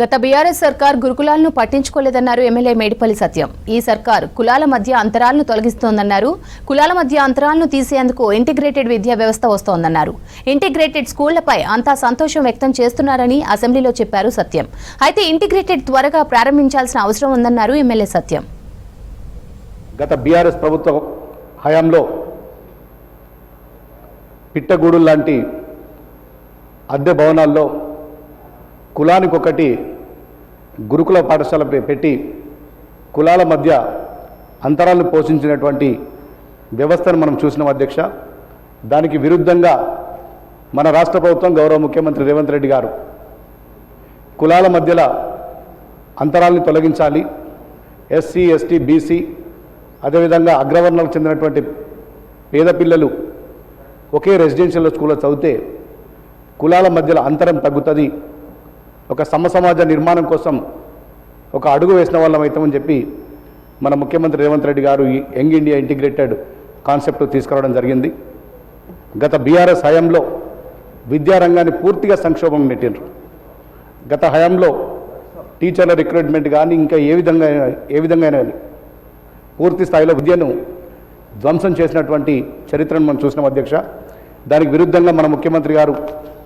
గత బీఆర్ఎస్ సర్కార్ గురుకులాలను పట్టించుకోలేదన్నారు ఎమ్మెల్యే మేడిపల్లి సత్యం. ఈ సర్కార్ కులాల మధ్య అంతరాలను తొలగిస్తోందన్నారు. కులాల మధ్య అంతరాలను తీసేందుకు ఇంటిగ్రేటెడ్ విద్యా వ్యవస్థ వస్తోందన్నారు. ఇంటిగ్రేటెడ్ స్కూళ్లపై అంతా సంతోషం వ్యక్తం చేస్తున్నారని అసెంబ్లీలో చెప్పారు సత్యం. అయితే ఇంటిగ్రేటెడ్ త్వరగా ప్రారంభించాల్సిన అవసరం ఉందన్నారు ఎమ్మెల్యే సత్యం. గత బీఆర్ఎస్ ప్రభుత్వ హయాంలో పిట్టగూడు లాంటి అద్దె భవనాల్లో కులానికొకటి గురుకుల పాఠశాల పెట్టి కులాల మధ్య అంతరాలను పోషించినటువంటి వ్యవస్థను మనం చూసినాం అధ్యక్ష. దానికి విరుద్ధంగా మన రాష్ట్ర ప్రభుత్వం గౌరవ ముఖ్యమంత్రి రేవంత్ రెడ్డి గారు కులాల మధ్యల అంతరాలను తొలగించాలి, ఎస్సీ ఎస్టీ బీసీ అదేవిధంగా అగ్రవర్ణాలకు చెందినటువంటి పేద పిల్లలు ఒకే రెసిడెన్షియల్ స్కూల్లో చదివితే కులాల మధ్యలో అంతరం తగ్గుతుంది, ఒక సమసమాజ నిర్మాణం కోసం ఒక అడుగు వేసిన వాళ్ళం అవుతామని చెప్పి మన ముఖ్యమంత్రి రేవంత్ రెడ్డి గారు ఈ యంగ్ ఇండియా ఇంటిగ్రేటెడ్ కాన్సెప్ట్ తీసుకురావడం జరిగింది. గత బీఆర్ఎస్ హయాంలో విద్యారంగాన్ని పూర్తిగా సంక్షోభం నెట్టిండ్రు. గత హయాంలో టీచర్ల రిక్రూట్మెంట్ కానీ ఇంకా ఏ విధంగా పూర్తి స్థాయిలో విద్యను ధ్వంసం చేసినటువంటి చరిత్రను మనం చూసినాం అధ్యక్ష. దానికి విరుద్ధంగా మన ముఖ్యమంత్రి గారు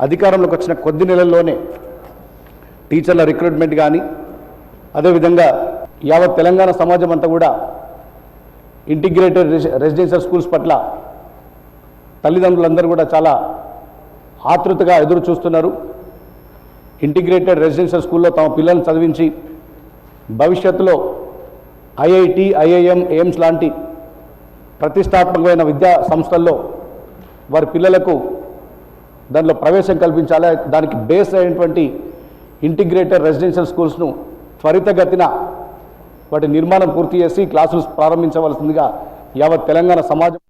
అధికారంలోకి వచ్చిన కొద్ది నెలల్లోనే టీచర్ల రిక్రూట్మెంట్ కానీ అదేవిధంగా యావత్ తెలంగాణ సమాజం అంతా కూడా ఇంటిగ్రేటెడ్ రెసిడెన్షియల్ స్కూల్స్ పట్ల తల్లిదండ్రులందరూ కూడా చాలా ఆతృతగా ఎదురు చూస్తున్నారు. ఇంటిగ్రేటెడ్ రెసిడెన్షియల్ స్కూల్లో తమ పిల్లల్ని చదివించి భవిష్యత్తులో ఐఐటి ఐఐఎం ఎయిమ్స్ లాంటి ప్రతిష్టాత్మకమైన విద్యా సంస్థల్లో వారి పిల్లలకు దానిలో ప్రవేశం కల్పించాలి. దానికి బేస్ అయినటువంటి ఇంటిగ్రేటెడ్ రెసిడెన్షియల్ స్కూల్స్ను త్వరితగతిన వాటి నిర్మాణం పూర్తి చేసి క్లాసులు ప్రారంభించవలసిందిగా యావత్ తెలంగాణ సమాజం